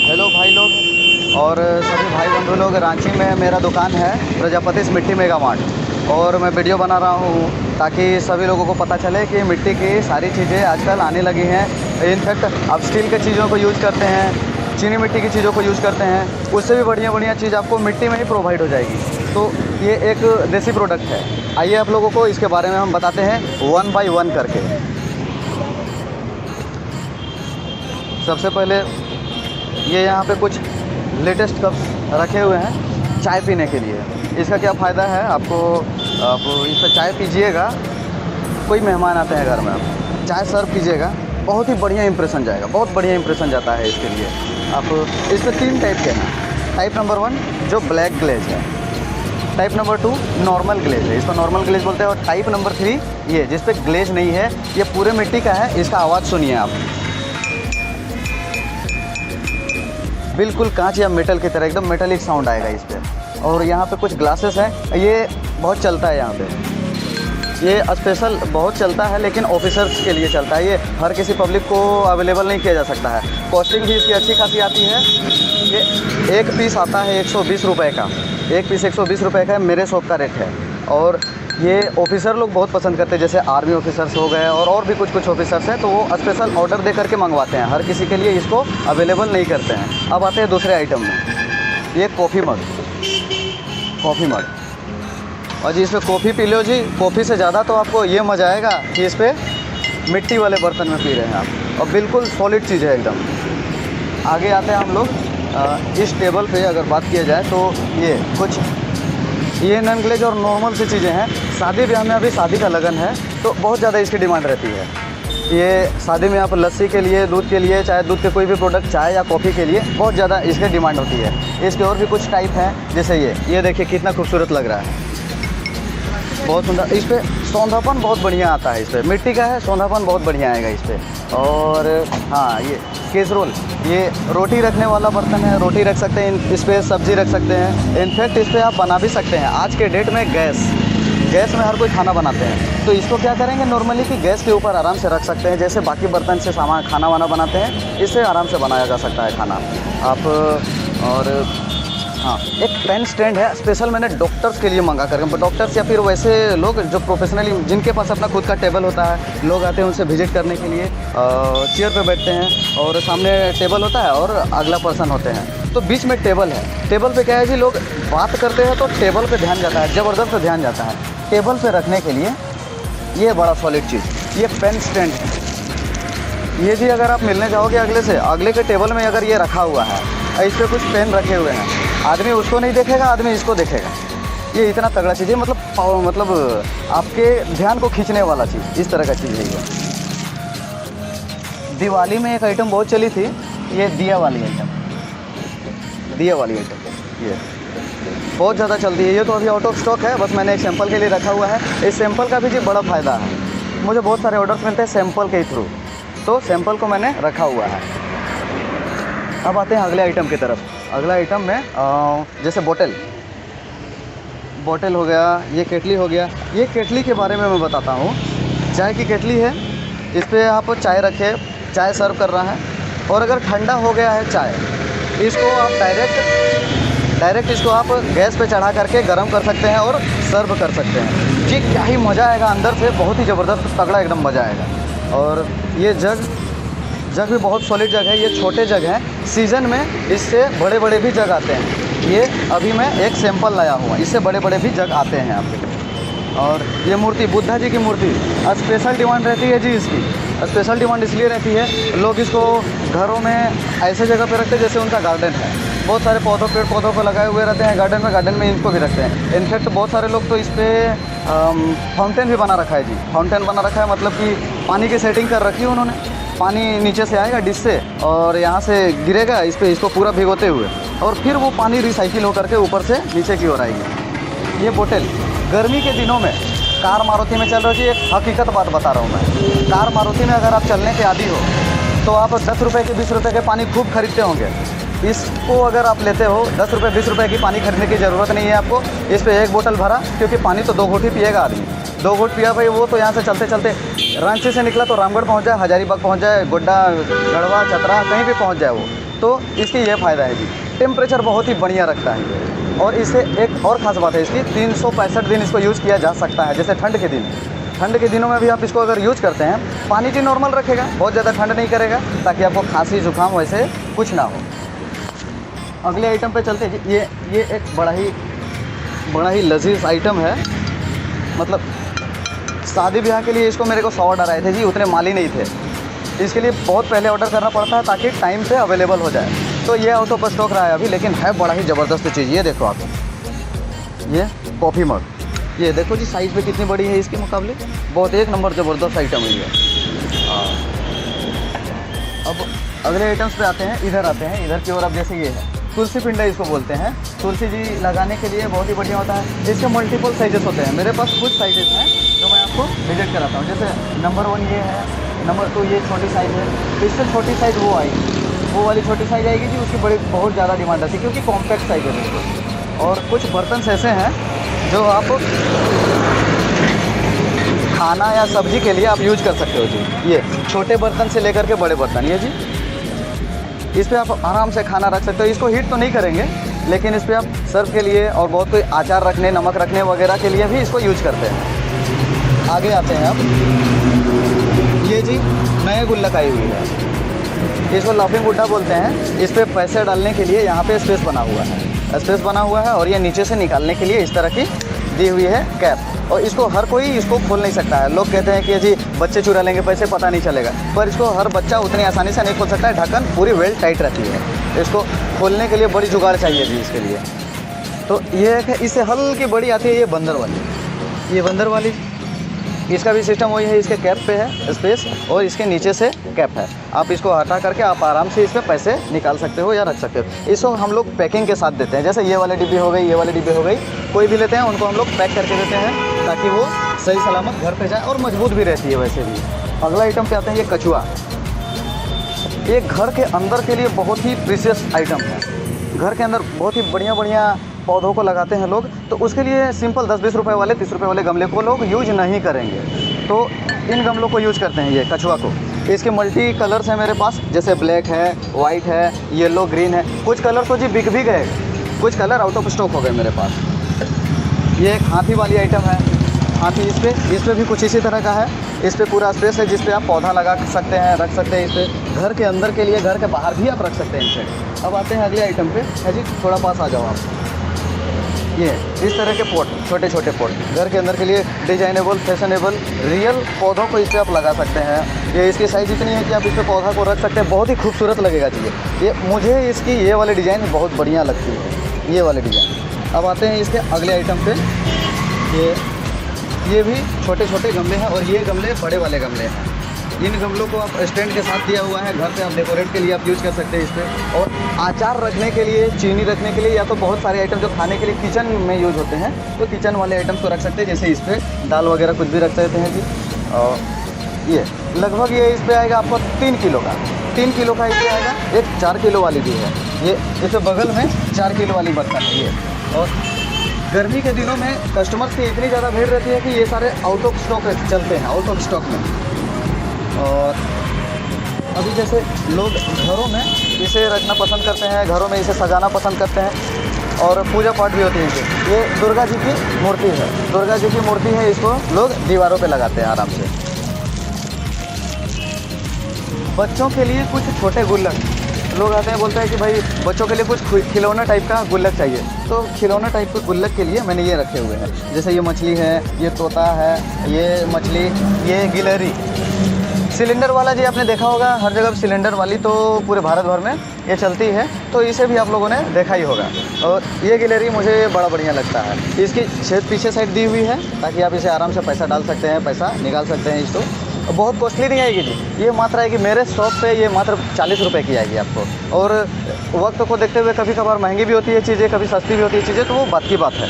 Hello भाई लोग और सभी भाई बंधु लोग। रांची में मेरा दुकान है प्रजापति मिट्टी मेगा मार्ट और मैं वीडियो बना रहा हूँ ताकि सभी लोगों को पता चले कि मिट्टी की सारी चीज़ें आजकल आने लगी हैं। इनफैक्ट आप स्टील के चीज़ों को यूज़ करते हैं, चीनी मिट्टी की चीज़ों को यूज़ करते हैं, उससे भी बढ़िया चीज़ आपको मिट्टी में ही प्रोवाइड हो जाएगी। तो ये एक देसी प्रोडक्ट है। आइए आप लोगों को इसके बारे में हम बताते हैं 1 बाय 1 करके। सबसे पहले ये यहाँ पे कुछ लेटेस्ट कप्स रखे हुए हैं चाय पीने के लिए। इसका क्या फ़ायदा है आपको, आप इस पर चाय पीजिएगा, कोई मेहमान आते हैं घर में, आप चाय सर्व कीजिएगा, बहुत ही बढ़िया इंप्रेशन जाएगा, बहुत बढ़िया इंप्रेशन जाता है इसके लिए। आप इस पर 3 टाइप के हैं। टाइप नंबर 1 जो ब्लैक ग्लेज है, टाइप नंबर 2 नॉर्मल ग्लेज है, इसको नॉर्मल ग्लेज बोलते हैं, और टाइप नंबर 3 ये जिस पे ग्लेज नहीं है, ये पूरे मिट्टी का है। इसका आवाज़ सुनिए आप, बिल्कुल कांच या मेटल की तरह एकदम मेटालिक साउंड आएगा इस पर। और यहाँ पे कुछ ग्लासेस हैं, ये बहुत चलता है यहाँ पे, ये स्पेशल बहुत चलता है, लेकिन ऑफिसर्स के लिए चलता है। ये हर किसी पब्लिक को अवेलेबल नहीं किया जा सकता है। कॉस्टिंग भी इसकी अच्छी खासी आती है। ये एक पीस आता है 120 रुपये का, एक पीस 120 रुपये का है, मेरे शॉप का रेट है। और ये ऑफिसर लोग बहुत पसंद करते हैं, जैसे आर्मी ऑफिसर्स हो गए और भी कुछ ऑफिसर्स हैं, तो वो स्पेशल ऑर्डर दे करके मंगवाते हैं, हर किसी के लिए इसको अवेलेबल नहीं करते हैं। अब आते हैं दूसरे आइटम में, ये कॉफ़ी मग। और जी इसमें कॉफ़ी पी लो जी, कॉफ़ी से ज़्यादा तो आपको ये मज़ा आएगा कि इस पर मिट्टी वाले बर्तन में पी रहे हैं आप, और बिल्कुल सॉलिड चीज़ है एकदम। आगे आते हैं हम लोग इस टेबल पे, अगर बात किया जाए तो ये नॉन ग्लेज और नॉर्मल सी चीज़ें हैं। शादी ब्याह में, अभी शादी का लगन है तो बहुत ज़्यादा इसकी डिमांड रहती है। ये शादी में आप लस्सी के लिए, दूध के लिए, चाहे दूध के कोई भी प्रोडक्ट, चाय या कॉफ़ी के लिए बहुत ज़्यादा इसकी डिमांड होती है। इसके और भी कुछ टाइप हैं, जैसे ये देखिए कितना खूबसूरत लग रहा है, बहुत सुंदर। इस पर सौंधापन बहुत बढ़िया आता है, इस पर मिट्टी का है, सौंधापन बहुत बढ़िया आएगा इस पर। और हाँ, ये कैसरोल, ये रोटी रखने वाला बर्तन है, रोटी रख सकते हैं इस पर, सब्ज़ी रख सकते हैं, इनफैक्ट इस पर आप बना भी सकते हैं। आज के डेट में गैस में हर कोई खाना बनाते हैं, तो इसको क्या करेंगे नॉर्मली कि गैस के ऊपर आराम से रख सकते हैं, जैसे बाकी बर्तन से खाना वाना बनाते हैं, इससे आराम से बनाया जा सकता है खाना आप। और हाँ, एक पेन स्टैंड है, स्पेशल मैंने डॉक्टर्स के लिए मंगा करके, डॉक्टर्स या फिर वैसे लोग जो प्रोफेशनली, जिनके पास अपना खुद का टेबल होता है, लोग आते हैं उनसे विजिट करने के लिए, चेयर पे बैठते हैं और सामने टेबल होता है और अगला पर्सन होते हैं, तो बीच में टेबल है। टेबल पे क्या है जी, लोग बात करते हैं तो टेबल पे ध्यान जाता है, ज़बरदस्त ध्यान जाता है। टेबल पे रखने के लिए ये बड़ा सॉलिड चीज़, ये पेन स्टैंड है। ये भी अगर आप मिलने जाओगे अगले के टेबल में अगर ये रखा हुआ है, इस पर कुछ पेन रखे हुए हैं, आदमी उसको नहीं देखेगा, आदमी इसको देखेगा। ये इतना तगड़ा चीज़ है, मतलब आपके ध्यान को खींचने वाला चीज़, इस तरह का चीज़ है ये। दिवाली में एक आइटम बहुत चली थी, ये दिया वाली आइटम, ये बहुत ज़्यादा चलती है। ये तो अभी आउट ऑफ स्टॉक है, बस मैंने एक सैंपल के लिए रखा हुआ है। इस सैंपल का भी जी बड़ा फ़ायदा है, मुझे बहुत सारे ऑर्डर्स मिलते हैं सैंपल के थ्रू, तो सैंपल को मैंने रखा हुआ है। अब आते हैं अगले आइटम की तरफ। अगला आइटम में जैसे बोतल हो गया, ये केटली हो गया। ये केटली के बारे में मैं बताता हूँ। चाय की केटली है, इस पर आप चाय रखे, चाय सर्व कर रहा है, और अगर ठंडा हो गया है चाय, इसको आप डायरेक्ट इसको आप गैस पे चढ़ा करके गर्म कर सकते हैं और सर्व कर सकते हैं। जी क्या ही मज़ा आएगा, अंदर से बहुत ही ज़बरदस्त तगड़ा एकदम मज़ा आएगा। और ये जग भी बहुत सॉलिड जग है, ये छोटे जग हैं, सीज़न में इससे बड़े भी जग आते हैं। ये अभी मैं एक सैंपल लाया हूँ, इससे बड़े भी जग आते हैं आपके लिए। और ये मूर्ति, बुद्धा जी की मूर्ति, स्पेशल डिमांड रहती है जी इसकी। स्पेशल डिमांड इसलिए रहती है, लोग इसको घरों में ऐसे जगह पे रखते हैं जैसे उनका गार्डन है, बहुत सारे पेड़ पौधों पर लगाए हुए रहते हैं गार्डन में इनको भी रखते हैं। इनफैक्ट बहुत सारे लोग तो इस पर फाउंटेन भी बना रखा है जी, फाउंटेन बना रखा है, मतलब कि पानी की सेटिंग कर रखी है उन्होंने। पानी नीचे से आएगा डिश से और यहाँ से गिरेगा इस पर, इसको पूरा भिगोते हुए, और फिर वो पानी रिसाइकिल होकर के ऊपर से नीचे की ओर आएगी। ये बोतल गर्मी के दिनों में कार मारुति में चल रही है। एक हकीकत बात बता रहा हूँ मैं, कार मारुति में अगर आप चलने के आदी हो तो आप 10 रुपये के 20 रुपये के पानी खूब खरीदते होंगे। इसको अगर आप लेते हो 10 रुपये 20 रुपये की पानी खरीदने की ज़रूरत नहीं है आपको। इस पर एक बोतल भरा, क्योंकि पानी तो 2 घूंट ही पिएगा आदमी, 2 घूंट पिया भाई, वो तो यहाँ से चलते चलते रांची से निकला तो रामगढ़ पहुँच जाए, हजारीबाग पहुँच जाए, गोड्डा, गढ़वा, चतरा, कहीं भी पहुँच जाए वो। तो इसकी ये फ़ायदा है जी, टेम्परेचर बहुत ही बढ़िया रखता है ये। और इससे एक और ख़ास बात है इसकी, 365 दिन इसको यूज़ किया जा सकता है। जैसे ठंड के दिनों में भी आप इसको अगर यूज़ करते हैं, पानी की नॉर्मल रखेगा, बहुत ज़्यादा ठंड नहीं करेगा, ताकि आपको खांसी जुकाम वैसे कुछ ना हो। अगले आइटम पे चलते हैं जी। ये एक बड़ा ही लजीज आइटम है। मतलब शादी ब्याह के लिए इसको मेरे को 100 ऑर्डर आए थे जी, उतने माल ही नहीं थे। इसके लिए बहुत पहले ऑर्डर करना पड़ता है ताकि टाइम पे अवेलेबल हो जाए। तो ये आउट ऑफ स्टॉक रहा है अभी, लेकिन है बड़ा ही ज़बरदस्त चीज़। ये देखो आप, ये कॉफ़ी मग, ये देखो जी साइज़ पे कितनी बड़ी है इसके मुकाबले, बहुत एक नंबर ज़बरदस्त आइटम है ये। अब अगले आइटम्स पे आते हैं, इधर की ओर। अब जैसे ये है तुलसी पिंडा इसको बोलते हैं। तुलसी जी लगाने के लिए बहुत ही बढ़िया होता है। इसके मल्टीपल साइजेस होते हैं, मेरे पास कुछ साइजेस हैं जो मैं आपको विजिट कराता हूँ। जैसे नंबर 1 ये है, नंबर 2 ये छोटी साइज़ है, इससे छोटी साइज़ वो आएगी, वो वाली छोटी साइज़ आएगी जी, उसकी बड़ी बहुत ज़्यादा डिमांड आती है क्योंकि कॉम्पैक्ट साइज़ है इसको। और कुछ बर्तन ऐसे हैं जो आप खाना या सब्जी के लिए आप यूज कर सकते हो जी। ये छोटे बर्तन से लेकर के बड़े बर्तन, ये जी इस पर आप आराम से खाना रख सकते हो। इसको हीट तो नहीं करेंगे, लेकिन इस पर आप सर्व के लिए और बहुत कोई अचार रखने, नमक रखने वगैरह के लिए भी इसको यूज करते हैं। आगे आते हैं अब, ये जी नए गुल्लक आई हुई है, इसको लाफिंग गुड्डा बोलते हैं। इस पर पैसे डालने के लिए यहाँ पे स्पेस बना हुआ है और ये नीचे से निकालने के लिए इस तरह की दी हुई है कैप। और इसको हर कोई इसको खोल नहीं सकता है। लोग कहते हैं कि जी बच्चे चुरा लेंगे पैसे, पता नहीं चलेगा, पर इसको हर बच्चा उतनी आसानी से नहीं खोल सकता है। ढक्कन पूरी वेल टाइट रहती है। इसको खोलने के लिए बड़ी जुगाड़ चाहिए जी इसके लिए। तो ये है, इससे हल्की बड़ी आती है ये बंदर वाली। इसका भी सिस्टम वही है, इसके कैप पे है स्पेस और इसके नीचे से कैप है। आप इसको हटा करके आप आराम से इसमें पैसे निकाल सकते हो या रख सकते हो। इसको हम लोग पैकिंग के साथ देते हैं। जैसे ये वाले डिब्बी हो गई, ये वाले डिब्बे हो गई, कोई भी लेते हैं उनको हम लोग पैक करके देते हैं ताकि वो सही सलामत घर पे जाए और मजबूत भी रहती है वैसे भी। अगला आइटम पे आते हैं, ये कछुआ। ये घर के अंदर के लिए बहुत ही प्रीशियस आइटम है। घर के अंदर बहुत ही बढ़िया पौधों को लगाते हैं लोग, तो उसके लिए सिंपल 10-20 रुपए वाले, 30 रुपए वाले गमले को लोग यूज नहीं करेंगे, तो इन गमलों को यूज करते हैं ये कछुआ को। इसके मल्टी कलर्स हैं मेरे पास, जैसे ब्लैक है, वाइट है, येलो, ग्रीन है। कुछ कलर तो जी बिक भी गए, कुछ कलर आउट ऑफ स्टॉक हो गए मेरे पास। ये एक हाथी वाली आइटम है। हाथी इस पे भी कुछ इसी तरह का है। इस पे पूरा स्पेस है जिस पे आप पौधा लगा सकते हैं, रख सकते हैं। इस पे घर के अंदर के लिए, घर के बाहर भी आप रख सकते हैं इनसे। अब आते हैं अगले आइटम पे। है जी, थोड़ा पास आ जाओ आप। ये इस तरह के पोट, छोटे छोटे पोट, घर के अंदर के लिए डिजाइनेबल, फैशनेबल, रियल पौधों को इस पर आप लगा सकते हैं। ये इसकी साइज़ इतनी है कि आप इस पर पौधा को रख सकते हैं, बहुत ही खूबसूरत लगेगा जी। ये मुझे इसकी ये वाली डिज़ाइन बहुत बढ़िया लगती है, ये वाली डिज़ाइन। अब आते हैं इसके अगले आइटम पे। ये भी छोटे छोटे गमले हैं और ये गमले बड़े वाले गमले हैं। इन गमलों को आप स्टैंड के साथ दिया हुआ है, घर पे आप डेकोरेट के लिए आप यूज़ कर सकते हैं इस पर। और अचार रखने के लिए, चीनी रखने के लिए, या तो बहुत सारे आइटम जो खाने के लिए किचन में यूज़ होते हैं, तो किचन वाले आइटम्स को रख सकते हैं। जैसे इस पर दाल वगैरह कुछ भी रख सकते हैं जी। और ये लगभग ये इस पर आएगा आपको 3 किलो का, 3 किलो का इस पर आएगा। एक 4 किलो वाली भी है, ये इसके बगल में 4 किलो वाली बर्तन है ये। और गर्मी के दिनों में कस्टमर्स की इतनी ज़्यादा भीड़ रहती है कि ये सारे आउट ऑफ स्टॉक चलते हैं, आउट ऑफ स्टॉक में। और अभी जैसे लोग घरों में इसे रखना पसंद करते हैं, घरों में इसे सजाना पसंद करते हैं और पूजा पाठ भी होती है। ये दुर्गा जी की मूर्ति है, दुर्गा जी की मूर्ति है। इसको लोग दीवारों पे लगाते हैं आराम से। बच्चों के लिए कुछ छोटे गुल्लक, लोग आते हैं बोलते हैं कि भाई बच्चों के लिए कुछ खिलौना टाइप का गुल्लक चाहिए, तो खिलौना टाइप के गुल्लक के लिए मैंने ये रखे हुए हैं। जैसे ये मछली है, ये तोता है, ये मछली, ये गिलहरी। सिलेंडर वाला जी आपने देखा होगा, हर जगह सिलेंडर वाली तो पूरे भारत भर में ये चलती है, तो इसे भी आप लोगों ने देखा ही होगा। और ये गिलहरी मुझे बड़ा बढ़िया लगता है। इसकी छेद पीछे साइड दी हुई है ताकि आप इसे आराम से पैसा डाल सकते हैं, पैसा निकाल सकते हैं। इसको बहुत कॉस्टली नहीं आएगी जी, ये मात्र आएगी मेरे शॉप पे, ये मात्र 40 रुपये की आएगी आपको। और वक्त को देखते हुए कभी कभार महंगी भी होती है चीज़ें, कभी सस्ती भी होती है चीज़ें, तो वो बात की बात है।